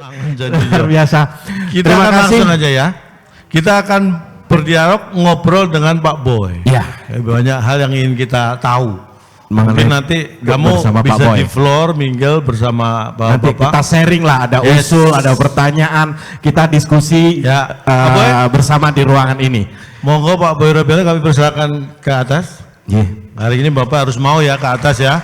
Luar biasa. Kita akan langsung aja ya. Kita akan berdialog ngobrol dengan Pak Boy. Iya. Banyak hal yang ingin kita tahu. Mungkin nanti kamu bisa di floor mingle bersama Bapak-Bapak. Kita sharing lah, ada usul, ada pertanyaan, kita diskusi ya, bersama di ruangan ini. Monggo Pak Boy Robiela, kami persilakan ke atas. Hari ini Bapak harus mau ya ke atas ya.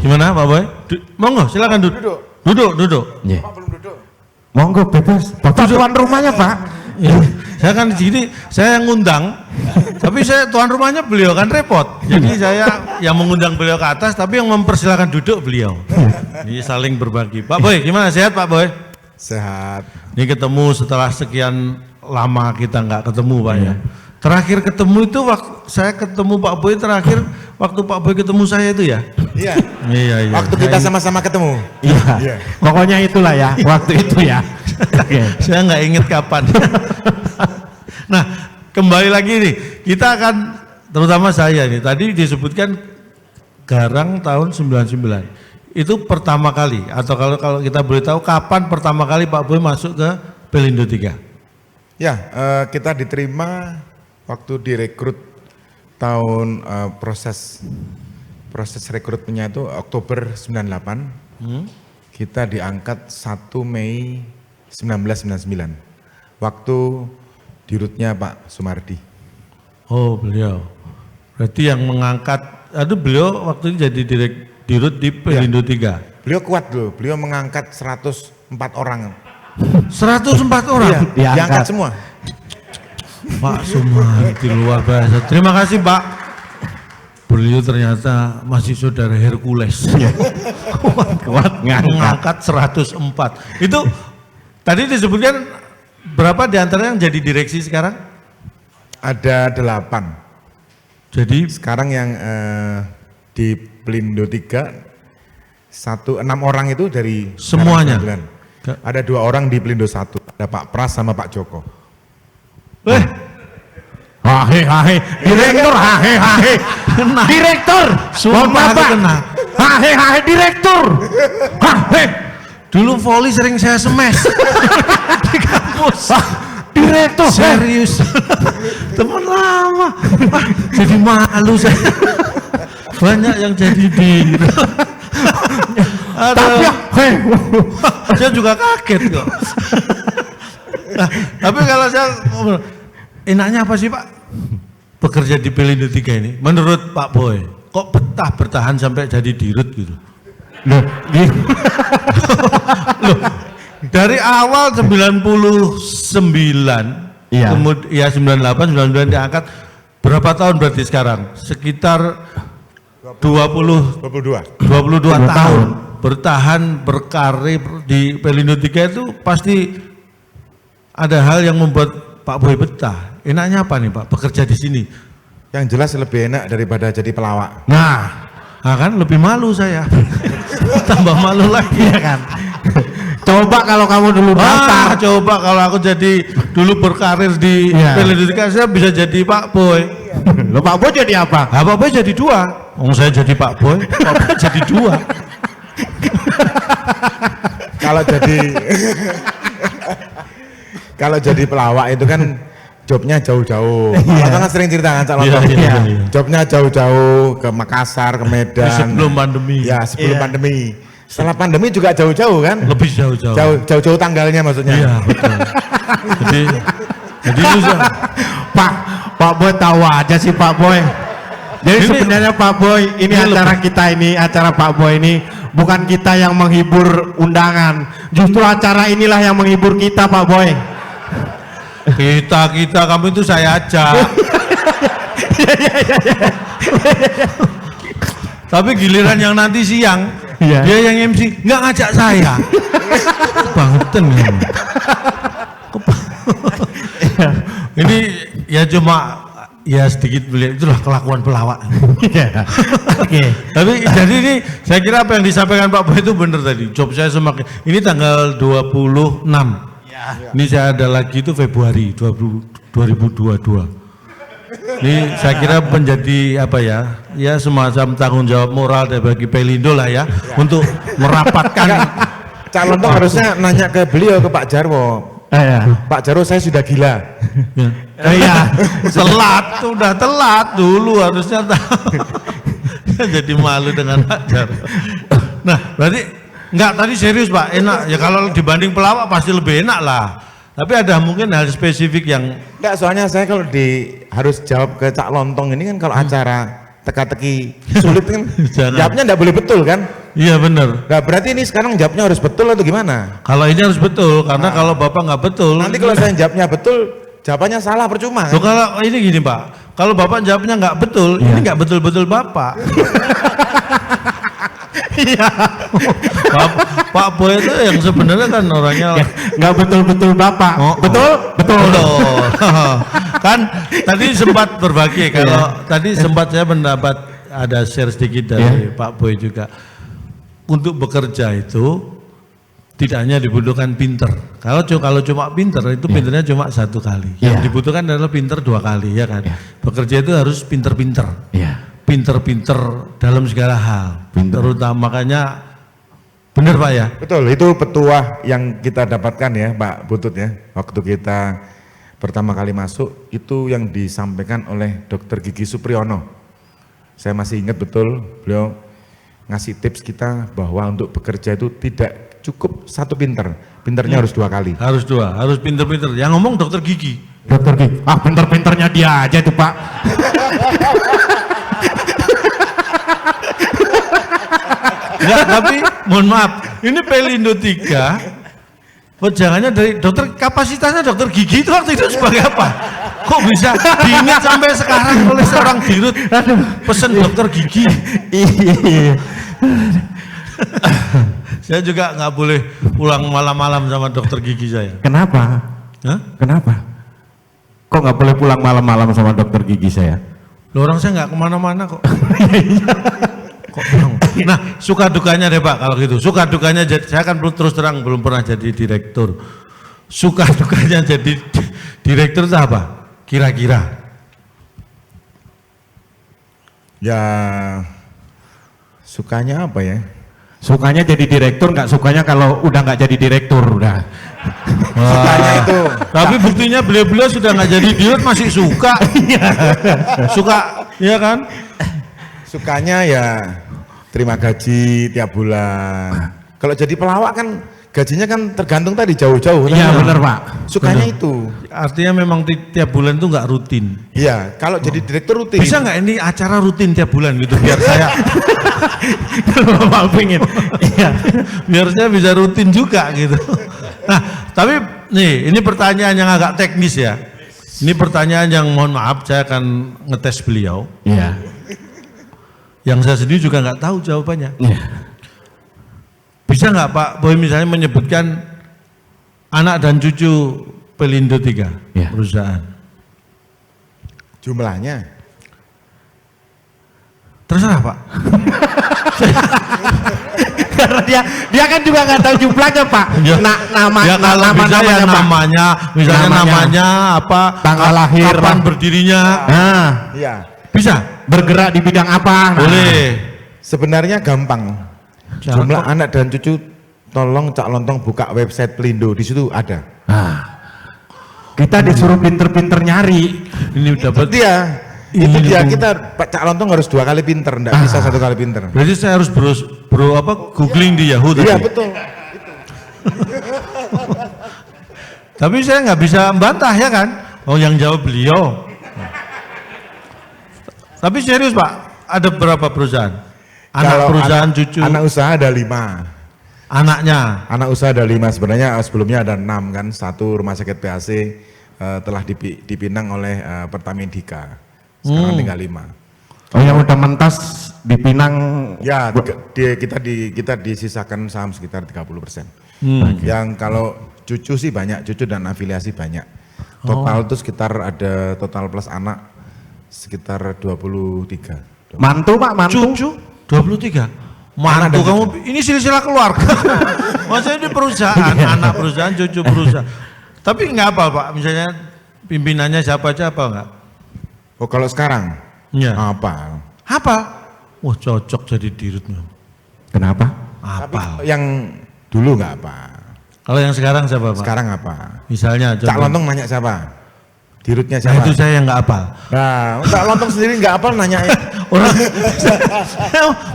Gimana Pak Boy? Monggo silakan duduk. Duduk. Pak belum duduk. Monggo bebas. Bapak tuan rumahnya Pak. Saya kan di sini, saya ngundang, tapi saya tuan rumahnya beliau kan repot. Jadi saya yang mengundang beliau ke atas, tapi yang mempersilahkan duduk beliau. Ini saling berbagi. Pak Boy, gimana? Sehat Pak Boy? Sehat. Ini ketemu setelah sekian lama kita nggak ketemu Pak ya. Terakhir ketemu itu waktu saya ketemu Pak Boy terakhir waktu Pak Boy ketemu saya itu ya. Iya. Iya. Waktu kita sama-sama ketemu. Iya. Pokoknya itulah ya, waktu itu ya. Saya nggak inget kapan. Nah, kembali lagi nih, kita akan terutama saya nih. Tadi disebutkan Garang tahun 99. Itu pertama kali atau kalau kita boleh tahu kapan pertama kali Pak Boy masuk ke Pelindo 3? Ya, kita diterima waktu direkrut tahun proses rekrutmennya itu Oktober 98. Kita diangkat 1 Mei 1999. Waktu dirutnya Pak Sumardi. Oh, beliau. Berarti yang mengangkat beliau waktu itu jadi dirut di Pelindo 3. Beliau kuat loh, beliau mengangkat 104 orang. 104 orang? Iya, diangkat semua. Pak Sumardi luar biasa. Terima kasih Pak. Beliau ternyata masih saudara Hercules. kuat mengangkat 104. Itu tadi disebutkan berapa diantara yang jadi direksi sekarang? Ada 8. Jadi sekarang yang di Pelindo 3 6 orang itu dari semuanya. Ada 2 orang di Pelindo 1. Ada Pak Pras sama Pak Joko. Hahe, direktur, hahe, direktur, sumpah kena. Hahe, direktur, hahe. Dulu voli sering saya semes di kampus. Direktur, serius, teman lama. Jadi malu saya. Banyak yang jadi direktur. Saya juga kaget kok. Nah, tapi kalau saya enaknya apa sih Pak? Bekerja di Pelindo 3 ini, menurut Pak Boy, kok betah bertahan sampai jadi dirut gitu? Loh, dari awal 99, kemudian ya 98, 99 diangkat, berapa tahun berarti sekarang? Sekitar 22 tahun bertahan berkarir di Pelindo 3 itu pasti ada hal yang membuat Pak Boy betah. Enaknya apa nih Pak, bekerja di sini? Yang jelas lebih enak daripada jadi pelawak. Nah kan lebih malu saya. Tambah malu lagi ya kan. Coba kalau kamu dulu daftar. Coba kalau aku jadi dulu berkarir di Pelindo 3, saya bisa jadi Pak Boy. Loh, Pak Boy jadi apa? Pak Boy jadi 2. Saya jadi Pak Boy, Pak Boy jadi 2. Kalau jadi pelawak itu kan jobnya jauh-jauh. Kita kan sering cerita kan Cak Lontong. Jobnya jauh-jauh ke Makassar, ke Medan. Sebelum pandemi. Ya, sebelum pandemi. Setelah pandemi juga jauh-jauh kan? Lebih jauh-jauh. Jauh-jauh tanggalnya maksudnya. Iya, betul. jadi itu Pak Boy tahu aja sih Pak Boy. Jadi sebenarnya Pak Boy, ini acara kita ini, acara Pak Boy ini bukan kita yang menghibur undangan. Justru acara inilah yang menghibur kita Pak Boy. Kita kamu itu saya aja. Tapi giliran yang nanti siang dia yang MC nggak ngajak saya. Bangetan ya. Ini ya cuma ya sedikit beliau itulah kelakuan pelawak. Tapi jadi ini saya kira apa yang disampaikan Pak Boy itu benar tadi. Job saya semakin ini tanggal 26. Ini saya ada lagi itu Februari 2022. Ini saya kira menjadi apa ya? Ya semacam tanggung jawab moral bagi Pelindo lah ya, untuk merapatkan. Cak Lontong harusnya nanya ke beliau, ke Pak Jarwo. Ya. Pak Jarwo, saya sudah gila. Iya. Telat, udah telat dulu harusnya tahu. Jadi malu dengan Pak Jarwo. Nah, berarti enggak, tadi serius Pak, enak ya kalau dibanding pelawak pasti lebih enak lah. Tapi ada mungkin hal spesifik yang Enggak, soalnya saya kalau harus jawab ke Cak Lontong ini kan kalau acara teka-teki sulit kan jawabnya enggak boleh betul kan? iya benar. Nah, berarti ini sekarang jawabnya harus betul atau gimana? Kalau ini harus betul, karena kalau Bapak nggak betul. Nanti kalau saya jawabnya betul, jawabannya salah percuma Loh, kan? kalau ini gini Pak, kalau Bapak jawabnya nggak betul, ini nggak betul-betul Bapak. Iya. Pak Boy itu yang sebenarnya kan orangnya Nggak betul-betul Bapak. Oh, oh. Betul? Betul. Betul. Kan tadi sempat berbagi kalau tadi sempat saya mendapat ada share sedikit dari Pak Boy juga. Untuk bekerja itu tidak hanya dibutuhkan pinter. Kalau cuma pinter itu pinternya cuma satu kali. Yang dibutuhkan adalah pinter 2 kali ya kan. Bekerja itu harus pinter-pinter. Iya. Pinter-pinter dalam segala hal. Terutama makanya benar Pak ya. Betul, itu petuah yang kita dapatkan ya Pak Butut ya. Waktu kita pertama kali masuk itu yang disampaikan oleh Dr. Gigi Supriyono. Saya masih ingat betul beliau ngasih tips kita bahwa untuk bekerja itu tidak cukup 1 pinter, pinternya harus 2 kali. Harus 2, harus pinter-pinter. Yang ngomong dokter gigi. Dokter Gigi. Ah, pinter-pinternya dia aja tuh Pak. Enggak, tapi mohon maaf, ini Pelindo 3 pejangannya dari dokter, kapasitasnya dokter gigi itu waktu itu sebagai apa? Kok bisa diingat sampai sekarang oleh seorang dirut pesen dokter gigi? Iya. Saya juga nggak boleh pulang malam-malam sama dokter gigi saya. Kenapa? Hah? Kenapa? Kok nggak boleh pulang malam-malam sama dokter gigi saya? Loh, orang saya nggak kemana-mana kok. Kok nah, suka dukanya deh Pak kalau gitu. Suka dukanya, saya kan terus terang belum pernah jadi direktur. Suka dukanya jadi direktur itu apa? Kira-kira? Ya sukanya apa ya? Sukanya jadi direktur, nggak sukanya kalau udah nggak jadi direktur udah. Sukanya itu. Tapi buktinya beliau-beliau sudah nggak jadi dirut masih suka. Suka, ya kan? Sukanya ya terima gaji tiap bulan. Kalau jadi pelawak kan gajinya kan tergantung tadi jauh-jauh. Iya benar Pak. Sukanya itu. Artinya memang tiap bulan itu nggak rutin. Iya, kalau jadi direktur rutin. Bisa nggak ini acara rutin tiap bulan gitu biar saya Bapak pingin. Iya. biar saya bisa rutin juga gitu. Nah, tapi nih ini pertanyaan yang agak teknis ya. Ini pertanyaan yang mohon maaf saya akan ngetes beliau. Iya. Yang saya sendiri juga nggak tahu jawabannya. Iya. Bisa nggak Pak Boy misalnya menyebutkan anak dan cucu Pelindo 3 Ya. perusahaan? Jumlahnya. Terserah Pak. Karena dia kan juga nggak tahu jumlahnya Pak. Ya. Nama Ya kalau bisa ya Pak. namanya, misalnya namanya apa, tanggal lahir, kapan Pak. berdirinya, Nah, Iya. bisa. bergerak di bidang apa? Nah. Boleh. Sebenarnya gampang. Jumlah anak dan cucu, tolong Cak Lontong buka website Pelindo, di situ ada. Nah, kita disuruh pinter-pinter nyari. Ini dapat. Itu dia kita Pak Cak Lontong harus 2 kali pinter, enggak bisa 1 kali pinter. Berarti saya harus googling di Yahoo tadi. Iya betul. Tapi saya nggak bisa membantah ya kan. Oh yang jawab beliau. Tapi serius Pak, ada berapa perusahaan? Anak Kalau perusahaan cucu. Anak usaha ada 5. Anaknya. Anak usaha ada 5, sebenarnya sebelumnya ada 6 kan. 1 rumah sakit PAC telah dipinang oleh Pertamedika. Sekarang tinggal 5. Oh yang udah mentas dipinang. Ya, kita disisakan saham sekitar 30%. Yang kalau cucu sih banyak, cucu dan afiliasi banyak. Total itu sekitar ada total plus anak sekitar 23. Mantu Pak, mantu. Cucu 23. Mantu kamu ini silsilah keluarga. Maksudnya di perusahaan, anak perusahaan, cucu perusahaan. Tapi nggak apa Pak, misalnya pimpinannya siapa aja apa enggak? Oh kalau sekarang? Ya. Apa? Apa? Wah cocok jadi dirutnya. Kenapa? Tapi Apa? yang dulu nggak apa? Kalau yang sekarang siapa Pak? Sekarang apa? Misalnya Cak Lontong nanya siapa? Dirutnya Nah siapa? itu saya yang nggak hafal. Nah, Cak Lontong sendiri nggak apa nanya. Orang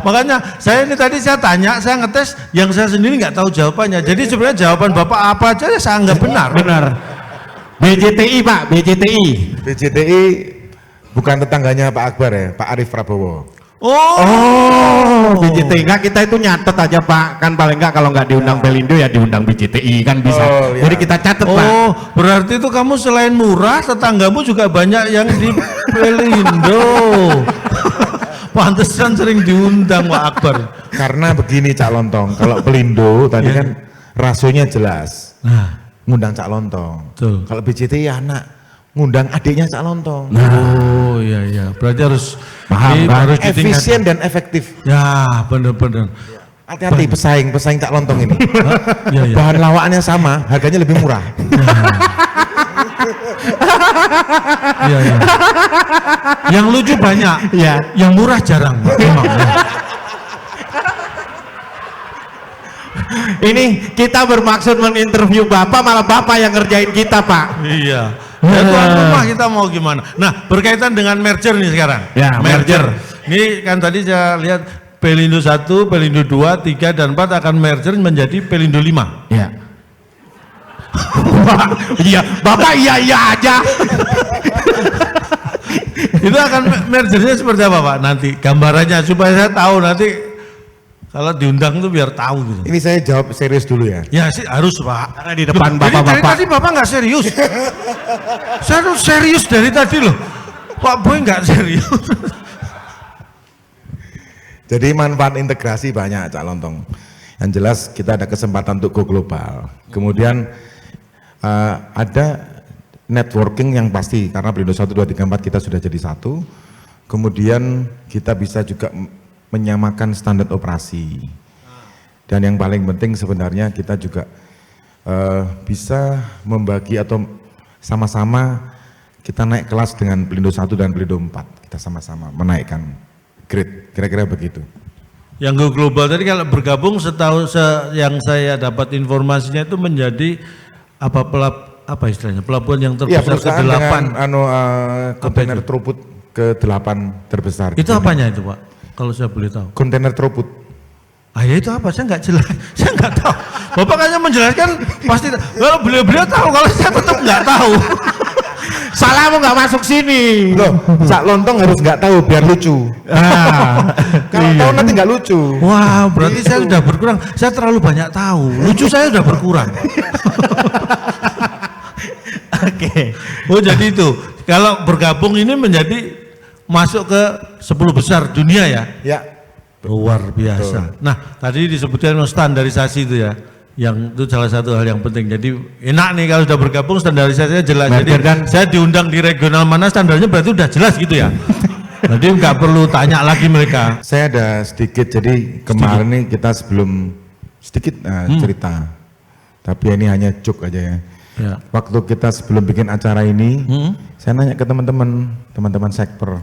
makanya saya ini tadi saya tanya, saya ngetes, yang saya sendiri nggak tahu jawabannya. Jadi sebenarnya jawaban Bapak apa aja saya anggap benar. Benar. BJTI Pak, BJTI. BJTI bukan tetangganya Pak Akbar ya, Pak Arif Prabowo. Oh, BJTI enggak, kita itu nyatet aja Pak, kan paling enggak kalau nggak diundang Pelindo ya diundang BJTI kan bisa. Oh, ya. Jadi kita catet Pak. Oh, berarti itu kamu selain murah, tetanggamu juga banyak yang di Pelindo. Pantesan sering diundang Pak Akbar. Karena begini Cak Lontong, kalau Pelindo tadi kan rasionya jelas, Nah, ngundang Cak Lontong. betul. Kalau BJTI anak, ngundang adiknya Cak Lontong. Oh iya iya, berarti harus Paham, Pak. harus ditingkatkan. Efisien dan efektif. Ya benar-benar. Hati-hati pesaing Cak Lontong ini. Iya iya. Bahan lawakannya sama, harganya lebih murah. Iya iya. Yang lucu banyak, Ya. yang murah jarang. Memang. Ini kita bermaksud menginterview Bapak, malah Bapak yang ngerjain kita Pak. Iya. Ya tuan rumah kita mau gimana? Nah berkaitan dengan merger nih sekarang. Ya, merger. Ini kan tadi saya lihat Pelindo 1, Pelindo 2, 3 dan 4 akan merger menjadi Pelindo 5. Ya. Iya, Bapak iya aja. Itu akan mergernya seperti apa Pak? Nanti gambarannya supaya saya tahu nanti kalau diundang tuh biar tahu gitu. Ini saya jawab serius dulu ya. Ya sih harus Pak. Karena di depan Loh, jadi dari Bapak-bapak. tadi Bapak nggak serius. Saya tuh serius dari tadi loh. Pak Boy nggak serius. Jadi manfaat integrasi banyak Cak Lontong. Yang jelas kita ada kesempatan untuk go global. Kemudian ada networking yang pasti karena Pelindo 1, 2, 3, 4 kita sudah jadi satu. Kemudian kita bisa juga menyamakan standar operasi. Dan yang paling penting sebenarnya kita juga bisa membagi atau sama-sama kita naik kelas dengan Pelindo 1 dan Pelindo 4. Kita sama-sama menaikkan grade, kira-kira begitu. Yang go global tadi kalau bergabung setahu yang saya dapat informasinya itu menjadi apa istilahnya pelabuhan yang Iya, terbesar perusahaan ke-8. dengan kontainer throughput ke-8 terbesar. Itu apanya itu Pak? Kalau saya boleh tahu. Kontainer throughput. Ah ya itu apa? Saya nggak jelas. Saya nggak tahu. Bapak kayaknya menjelaskan pasti. Kalau beliau tahu, kalau saya tetap nggak tahu. Salahmu nggak masuk sini. Loh, Cak Lontong harus nggak tahu biar lucu. Kalau tahu nanti nggak lucu. Wah, berarti saya sudah berkurang. Saya terlalu banyak tahu. Lucu saya sudah berkurang. Oke. Oh jadi itu. Kalau bergabung ini menjadi masuk ke 10 besar dunia ya. Ya, Luar biasa. Nah, tadi disebutkan standarisasi itu ya. Yang itu salah satu hal yang penting. Jadi enak nih kalau sudah bergabung standarisasinya jelas. Jadi saya diundang di regional mana standarnya berarti udah jelas gitu ya. Jadi nggak perlu tanya lagi mereka. saya ada sedikit. Jadi kemarin nih kita sebelum sedikit cerita. Tapi ini hanya joke aja ya. Ya. Waktu kita sebelum bikin acara ini, saya nanya ke teman-teman sekper,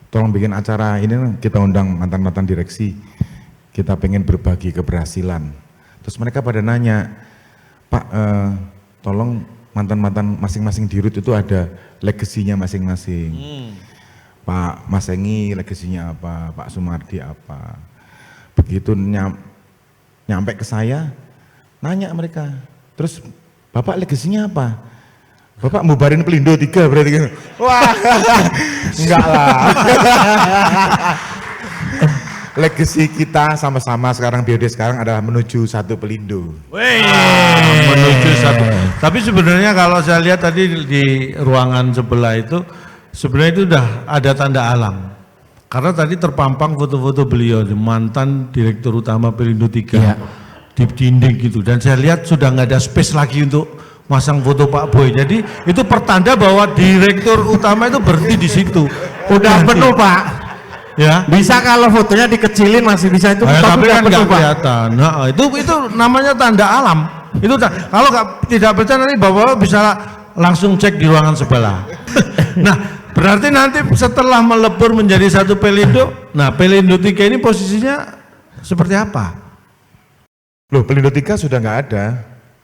tolong bikin acara ini kita undang mantan-mantan direksi, kita pengen berbagi keberhasilan. Terus mereka pada nanya, Pak, tolong mantan-mantan masing-masing dirut itu ada legasinya masing-masing. Pak Mas Engi legasinya apa, Pak Sumardi apa. Begitu nyampe ke saya, nanya mereka, terus Bapak legasinya apa? Bapak mubarin Pelindo 3 berarti kan? Wah, enggak lah. Legasi kita sama-sama sekarang periode sekarang adalah menuju satu Pelindo. Menuju satu. Tapi sebenarnya kalau saya lihat tadi di ruangan sebelah itu, sebenarnya itu udah ada tanda alam. Karena tadi terpampang foto-foto beliau, mantan Direktur Utama Pelindo 3. Iya. Di dinding gitu, dan saya lihat sudah nggak ada space lagi untuk masang foto Pak Boy. Jadi itu pertanda bahwa direktur utama itu berhenti di situ. Udah penuh Pak. Ya. Bisa kalau fotonya dikecilin masih bisa itu. Tapi udah kan penuh, nggak Pak. kelihatan. Nah, itu namanya tanda alam. Itu kalau tidak percaya nanti Bapak bisa langsung cek di ruangan sebelah. Nah, Berarti nanti setelah melebur menjadi satu Pelindo, nah Pelindo 3 ini posisinya seperti apa? Loh, Pelindo 3 sudah nggak ada.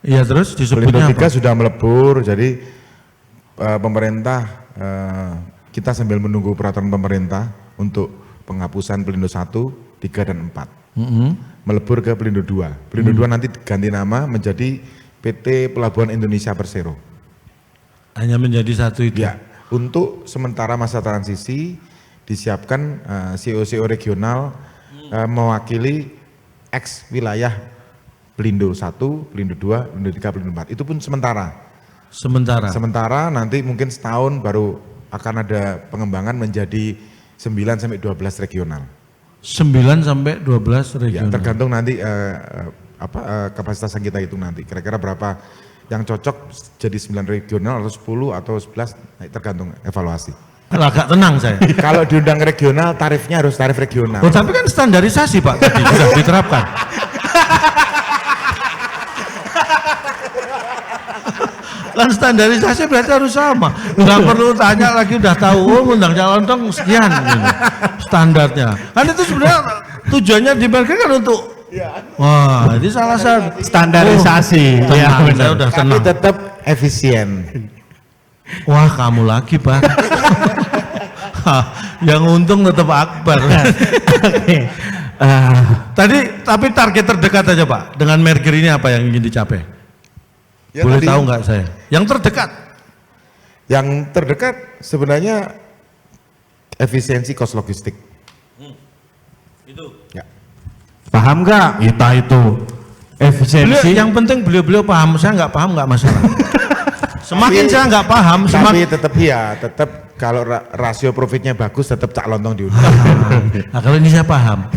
Iya, terus Pelindo disebutnya 3 apa? sudah melebur, jadi pemerintah kita sambil menunggu peraturan pemerintah untuk penghapusan Pelindo 1, 3 dan 4. Melebur ke Pelindo 2. Pelindo 2 nanti ganti nama menjadi PT Pelabuhan Indonesia Persero. Hanya menjadi satu itu. Ya, untuk sementara masa transisi disiapkan CEO-CEO regional mewakili X wilayah Pelindo 1, Pelindo 2, Pelindo 3, Pelindo 4. Itu pun sementara. Sementara nanti mungkin setahun baru akan ada pengembangan menjadi 9 sampai 12 regional. 9 sampai 12 Ya, regional. tergantung nanti kapasitas yang kita hitung nanti. Kira-kira berapa yang cocok jadi 9 regional atau 10 atau 11, tergantung evaluasi. Agak tenang saya. Kalau diundang regional, tarifnya harus tarif regional. Oh, tapi kan standarisasi Pak tadi sudah diterapkan. Kan standarisasi berarti harus sama. Nggak perlu tanya lagi udah tahu, oh undang calon dong sekian gitu. Standarnya. Kan itu sebenarnya tujuannya di mereka kan untuk wah, ini salah satu Standarisasi. Oh, Ya, tenang, benar. saya udah Tapi tenang. tetap efisien. Wah, kamu lagi Pak. Hah, yang untung tetap Akbar. Oke. Tapi target terdekat aja Pak, dengan merger ini apa yang ingin dicapai? Ya, Boleh tadi tahu nggak saya? Yang terdekat. Yang terdekat sebenarnya efisiensi kos logistik. Itu. Ya. Paham nggak kita itu efisiensi? Yang penting beliau-beliau paham, saya nggak paham nggak masalah. Semakin Tapi- saya nggak paham, Tapi semakin. tetap kalau rasio profitnya bagus tetap Cak Lontong diundang. Nah, kalau ini saya paham.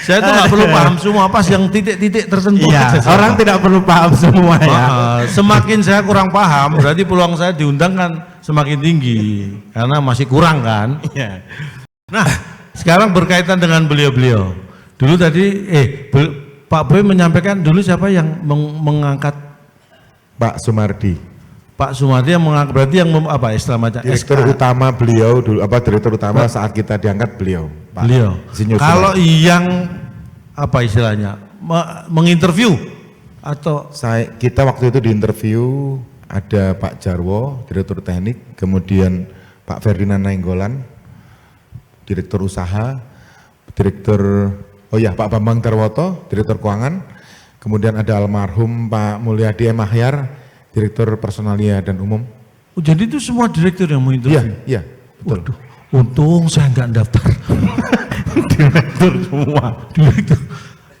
Saya tuh nggak perlu paham semua, pas yang titik-titik tertentu. Iya, aja saya orang paham. tidak perlu paham semua ya. Semakin saya kurang paham, berarti peluang saya diundang kan semakin tinggi, karena masih kurang kan. Iya. Nah, sekarang berkaitan dengan beliau-beliau. Dulu tadi, Pak Boy menyampaikan dulu siapa yang mengangkat Pak Sumardi, Pak Sumardi yang mengangkat, berarti yang apa istilah macam direktur utama beliau dulu, direktur utama saat kita diangkat beliau. Pak beliau. Insinyur Kalau Sumardi. yang apa istilahnya menginterview atau Kita waktu itu diinterview ada Pak Jarwo, direktur teknik, kemudian Pak Ferdinand Nainggolan, direktur usaha, Pak Bambang Darwoto, direktur keuangan, kemudian ada almarhum Pak Mulyadi M. Ahyar, direktur personalia dan umum. jadi itu semua direktur yang menginterview. Iya, betul. Waduh, untung saya nggak daftar. Direktur semua. Direktur.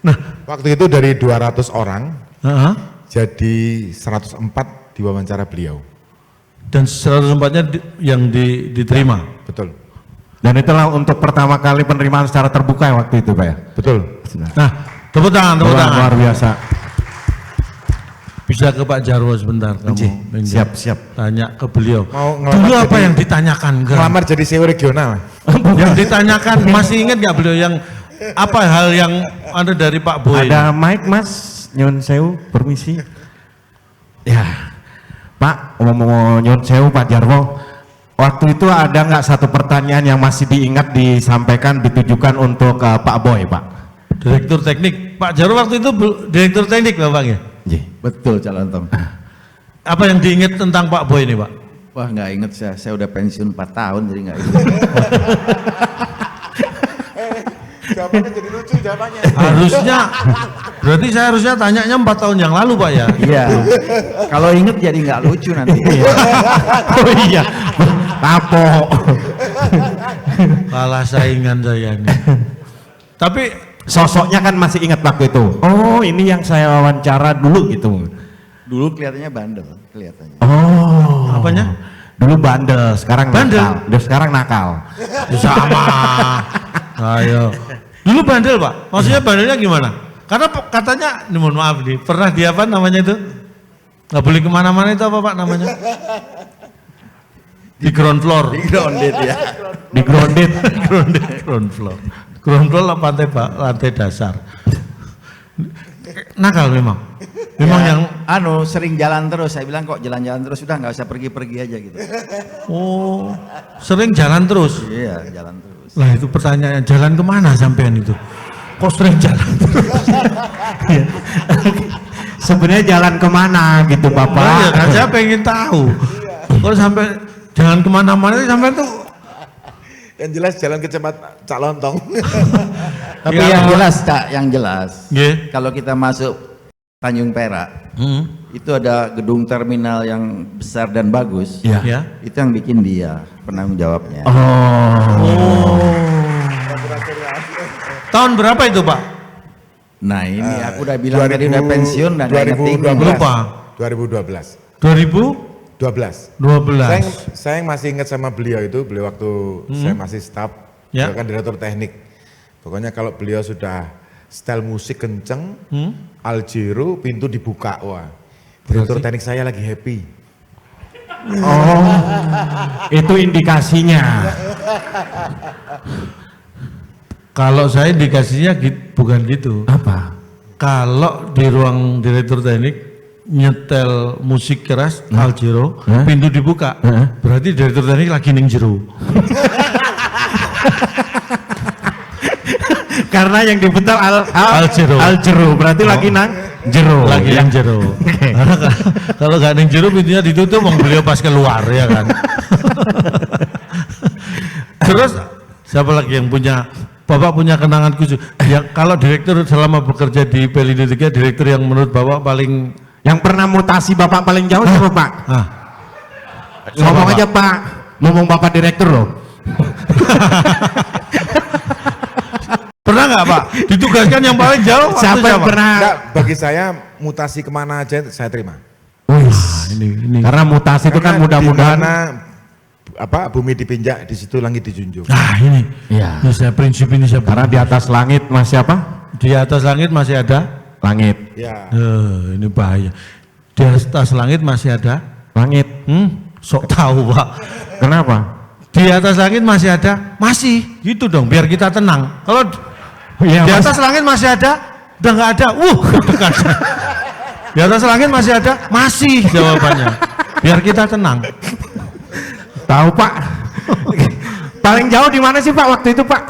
Nah, Waktu itu dari 200 orang, heeh. jadi 104 diwawancara beliau. Dan 104-nya yang diterima. Betul, Dan itulah untuk pertama kali penerimaan secara terbuka ya waktu itu Pak ya. betul. Nah, tepuk tangan, tepuk tangan. Luar biasa. Bisa ke Pak Jarwo sebentar kamu. Benja. Siap. Tanya ke beliau. Mau ngelamar Dulu apa jadi- yang ditanyakan? Gan? Melamar jadi CEO regional. Yang ditanyakan masih ingat nggak beliau yang apa hal yang ada dari Pak Boy? Ada mic Mas, nyun sewu, permisi. Ya, Pak, ngomong nyun sewu Pak Jarwo. Waktu itu ada nggak satu pertanyaan yang masih diingat disampaikan ditujukan untuk Pak Boy Pak? Direktur teknik. Pak Jarwo waktu itu direktur teknik Bapaknya. Betul Cak Lontong. Apa yang diingat tentang Pak Boy ini Pak? Wah nggak inget saya udah pensiun 4 tahun jadi nggak inget. Jawabannya jadi lucu jawabannya. Harusnya, berarti saya harusnya tanyanya 4 tahun yang lalu Pak ya? Iya. Kalau inget jadi nggak lucu nanti. Oh iya, kapok. Kalah saingan saya ini. Tapi Sosoknya kan masih ingat waktu itu. Oh, ini yang saya wawancara dulu gitu. Dulu kelihatannya bandel, kelihatannya. Oh, apanya? dulu bandel, sekarang Bandel? nakal. Udah sekarang nakal. Sama. Ayo. Dulu bandel Pak. Maksudnya bandelnya gimana? Karena katanya, mohon maaf nih, pernah di apa namanya itu? Nggak boleh kemana-mana itu apa Pak namanya? Di ground floor. Di grounded ya. Di grounded. ground floor. Ground floor lah lantai dasar. Nakal memang. Memang yang sering jalan terus. Saya bilang kok jalan-jalan terus, udah nggak usah pergi-pergi aja gitu. oh sering jalan terus. Iya, jalan terus. Lah itu pertanyaannya, jalan kemana sampean itu? Kok sering jalan terus? Sebenarnya jalan kemana gitu Iya Bapak? kan, saya pengen tahu. Kalau sampai jalan kemana-mana sampai tuh. Yang jelas jalan ke Cak Lontong. Tapi Ya, yang kalau- jelas Cak, yang jelas. Nggih. Kalau kita masuk Tanjung Perak, itu ada gedung terminal yang besar dan bagus. Ya. Ya. Itu yang bikin dia penanggung jawabnya. Oh. Tahun berapa itu, Pak? Nah ini aku udah bilang tadi udah pensiun dan nggak ingetin. 2012. Lupa. 2012. 2012. 12. Saya yang masih ingat sama beliau itu, beliau waktu saya masih staf, Ya. beliau kan direktur teknik. Pokoknya kalau beliau sudah style musik kenceng, Aljero pintu dibuka, wah. Direktur teknik saya lagi happy. Oh. Itu indikasinya. Kalau saya indikasinya bukan gitu. Apa? Kalau di ruang direktur teknik nyetel musik keras Aljero, pintu dibuka, berarti direktur teknik lagi ning jero. Karena yang diputar Aljero. Aljero, berarti lagi nang jero. Lagi ya. yang jero. Kalau nggak ning jero pintunya ditutup, mau beliau pas keluar ya kan. Terus siapa lagi yang punya? Bapak punya kenangan khusus. Ya kalau direktur selama bekerja di Pelindo 3, direktur yang menurut Bapak paling Yang pernah mutasi Bapak paling jauh siapa Pak? Ngomong Pak? aja Pak. Ngomong Bapak direktur loh. Pernah nggak Pak? Ditugaskan yang paling jauh? waktu Siapa yang pernah? Enggak, bagi saya mutasi kemana aja saya terima. Ini. Karena mutasi itu kan Karena mudah-mudahan. di mana, bumi dipinjak, di situ langit dijunjung. Nah ini. Iya. Ini saya prinsip ini saya. Karena di atas langit masih apa? Di atas langit masih ada. Langit. Ya. Ini bahaya. Di atas langit masih ada. Langit. Sok tahu Pak. Kenapa? Di atas langit masih ada. Masih. Gitu dong. Biar kita tenang. Kalau Ya, di Mas. atas langit masih ada, udah nggak ada. Dekat. Di atas langit masih ada, masih jawabannya. Biar kita tenang. Tahu Pak. Paling jauh di mana sih Pak waktu itu Pak?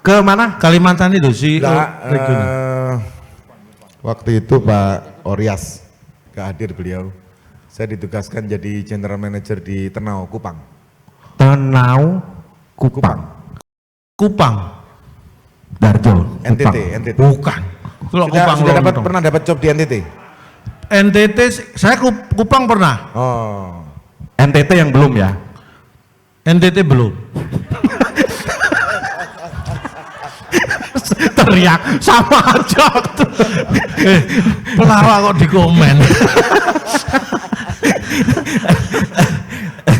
Ke mana? Kalimantan itu si Enggak, regional. waktu itu Pak Orias gak hadir beliau. Saya ditugaskan jadi general manager di Tenau, Kupang. Tenau Kupang. Kupang. Darjo. NTT, NTT. Bukan. Kalau Kupang Sudah dapat Lontong. pernah dapat job di NTT? NTT saya Kupang pernah. Oh. NTT yang belum ya? NTT belum. Teriak sama aja. Pelawak kok di komen.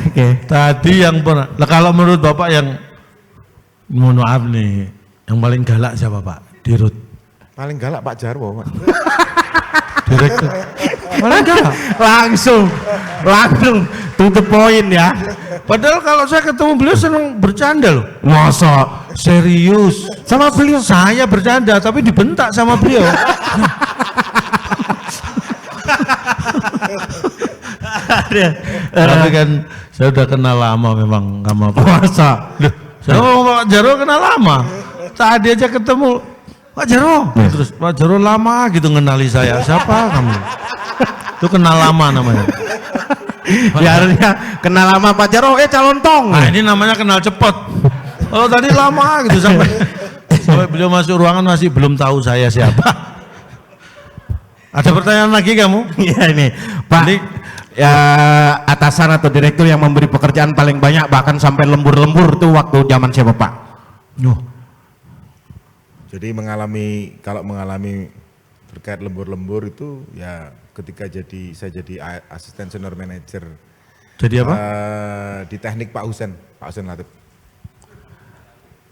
Oke. Tadi yang pernah. Nah, kalau menurut Bapak yang mohon maaf nih, yang paling galak siapa Pak? Dirut. Paling galak Pak Jarwo, Pak. Direktur. Paling galak. Langsung to the point ya. Padahal kalau saya ketemu beliau senang bercanda loh. Masa Serius. sama beliau. Saya bercanda tapi dibentak sama beliau. Tapi kan saya udah kenal lama memang sama Pak. Masa Loh, saya sama Pak Jarwo kenal lama. Tadi aja ketemu Pak Jarwo. Terus Pak Jarwo lama gitu ngenali saya. Siapa kamu? Itu kenal lama namanya. biarnya kenal lama Pak Jarwo, calon tong. Nah ini namanya kenal cepet. Kalau tadi lama gitu sampai beliau masuk ruangan masih belum tahu saya siapa. Ada pertanyaan lagi kamu? Iya ini Pak. Ini Ya, atasan atau direktur yang memberi pekerjaan paling banyak bahkan sampai lembur-lembur tuh waktu zaman siapa Pak? Jadi kalau mengalami terkait lembur-lembur itu ya ketika saya jadi asisten senior manager. jadi apa? Di teknik Pak Husen Latif.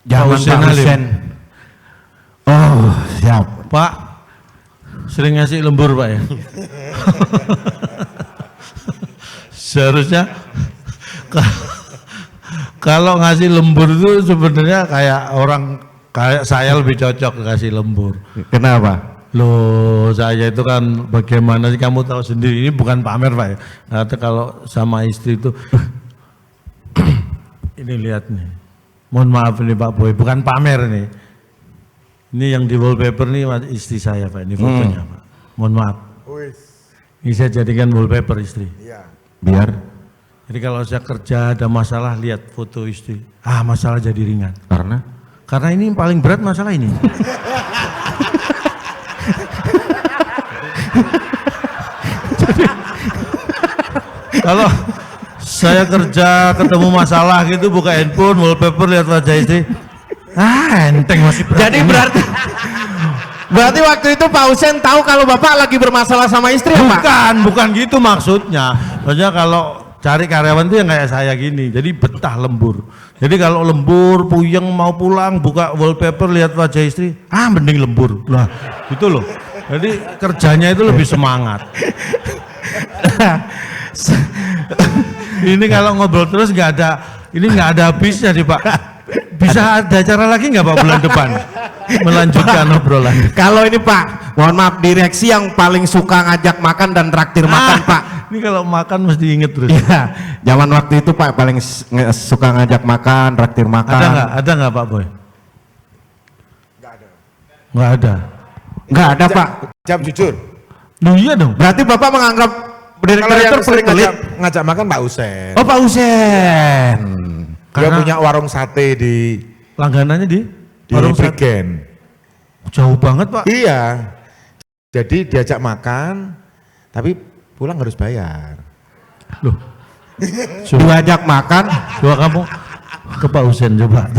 Zaman Hussein Pak Halim. Hussein. Oh, siap. Pak, sering ngasih lembur Pak ya? Seharusnya kalau ngasih lembur itu sebenarnya kayak saya lebih cocok ngasih lembur. Kenapa? Loh, saya itu kan bagaimana sih, kamu tahu sendiri, ini bukan pamer Pak ya. Nah, kalau sama istri itu, ini lihat nih, mohon maaf ini Pak Boy, bukan pamer nih. Ini yang di wallpaper nih istri saya Pak, ini fotonya Pak. Mohon maaf. Ini saya jadikan wallpaper istri. Biar Jadi kalau saya kerja ada masalah, lihat foto istri, masalah jadi ringan. Karena ini yang paling berat masalah ini. Kalau saya kerja ketemu masalah gitu, buka handphone, wallpaper, lihat wajah istri, enteng masih berat. jadi berarti waktu itu Pak Husen tahu kalau Bapak lagi bermasalah sama istri ya Pak? bukan gitu maksudnya. Maksudnya kalau cari karyawan itu yang kayak saya gini, jadi betah lembur. Jadi kalau lembur, puyeng mau pulang, buka wallpaper, lihat wajah istri, mending lembur. Lah, gitu loh. Jadi kerjanya itu lebih semangat. Ini kalau ngobrol terus nggak ada habisnya nih Pak. Bisa ada acara lagi nggak Pak bulan depan? Melanjutkan obrolan. Kalau ini Pak, mohon maaf, direksi yang paling suka ngajak makan dan traktir makan Pak. Ini kalau makan mesti inget terus. Iya, zaman waktu itu Pak paling suka ngajak makan, traktir makan. Ada nggak Pak Boy? Nggak ada. Nggak ada Pak. Jawab jujur. Loh iya dong. Berarti Bapak menganggap Kalau yang direktur sering pelit. ngajak makan Pak Husen. Oh Pak Husen. Dia Karena- punya warung sate di Langganannya di warung sate. Prigen. Jauh banget Pak. Iya. Jadi diajak makan, tapi pulang harus bayar. Loh. Diajak makan, Coba kamu ke Pak Husen coba.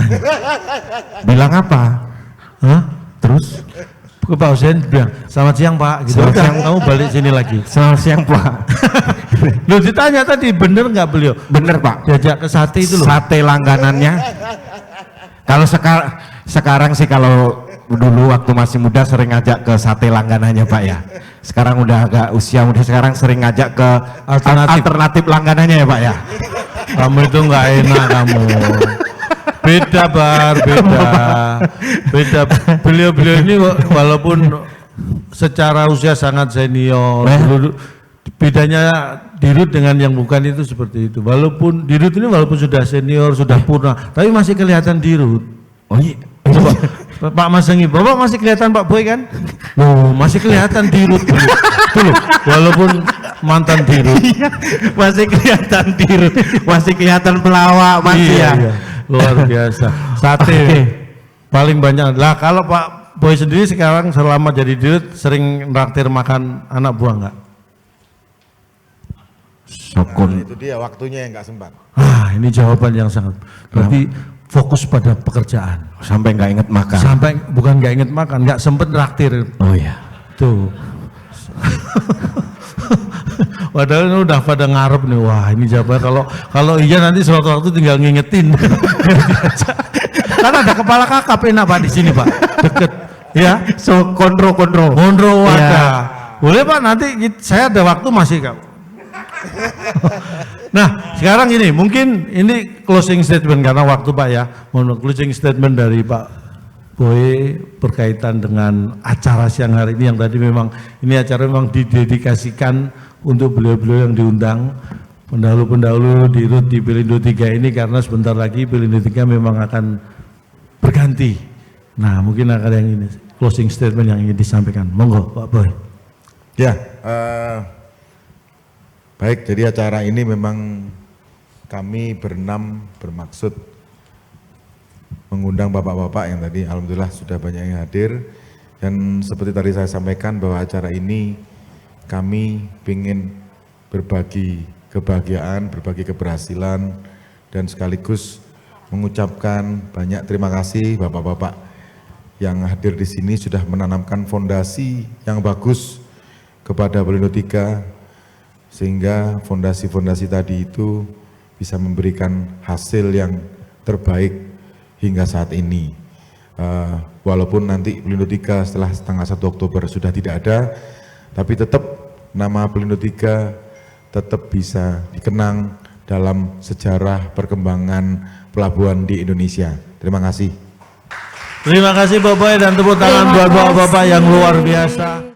bilang apa? Hah? Terus? Ke Pak Husen bilang, selamat siang Pak. Gitu. Selamat Udah, siang. kamu balik sini lagi. Selamat siang Pak. Loh ditanya tadi, bener nggak beliau? Bener Pak. Diajak ke sate itu loh. Sate langganannya. Kalau sekarang sih, kalau dulu waktu masih muda sering ngajak ke sate langganannya Pak ya. Sekarang udah agak usia muda, sekarang sering ngajak ke alternatif langganannya ya Pak ya. Kamu itu nggak enak kamu. Beda Bar, beda. Beliau ini walaupun secara usia sangat senior, bedanya Dirut dengan yang bukan itu seperti itu. Walaupun Dirut ini walaupun sudah senior, sudah purna, tapi masih kelihatan Dirut. Oh iya. Coba, Pak Mas Sengi, Bapak masih kelihatan Pak Boy kan? Loh, masih kelihatan Dirut. Tuh loh, walaupun mantan Dirut. Masih kelihatan Dirut, masih kelihatan pelawak masih ya. Iya. Luar biasa. Sate paling banyak. Lah kalau Pak Boy sendiri sekarang selama jadi Dirut sering traktir makan anak buah nggak? Nah, itu dia waktunya yang nggak sempat. Ini jawaban yang sangat. Berarti fokus pada pekerjaan. Sampai nggak inget makan. Sampai bukan nggak inget makan, nggak sempet traktir. Oh iya. Tuh. Padahal ini udah pada ngarep nih, wah ini jawabannya kalau iya nanti suatu waktu tinggal ngingetin. Kan ada kepala kakap enak Pak di sini Pak, deket. Ya, So kontrol. Mondro Iya. ada. Boleh Pak, nanti saya ada waktu masih Kak. Nah sekarang ini mungkin ini closing statement karena waktu Pak ya. Mohon closing statement dari Pak Boy berkaitan dengan acara siang hari ini yang tadi memang ini acara memang didedikasikan untuk beliau-beliau yang diundang, pendahulu-pendahulu di Pelindo 3 ini, karena sebentar lagi Pelindo 3 memang akan berganti. Nah mungkin akan yang ini closing statement yang ingin disampaikan. Monggo Pak Boy. Ya, baik, jadi acara ini memang kami berenam bermaksud mengundang bapak-bapak yang tadi alhamdulillah sudah banyak yang hadir, dan seperti tadi saya sampaikan bahwa acara ini kami ingin berbagi kebahagiaan, berbagi keberhasilan, dan sekaligus mengucapkan banyak terima kasih bapak-bapak yang hadir di sini sudah menanamkan fondasi yang bagus kepada Pelindo 3, sehingga fondasi-fondasi tadi itu bisa memberikan hasil yang terbaik hingga saat ini. Walaupun nanti Pelindo 3 setelah tanggal 1 Oktober sudah tidak ada, tapi tetap nama Pelindo 3 tetap bisa dikenang dalam sejarah perkembangan pelabuhan di Indonesia. Terima kasih. Terima kasih Pak Boy dan tepuk tangan Terima buat kasih. Bapak-bapak yang luar biasa.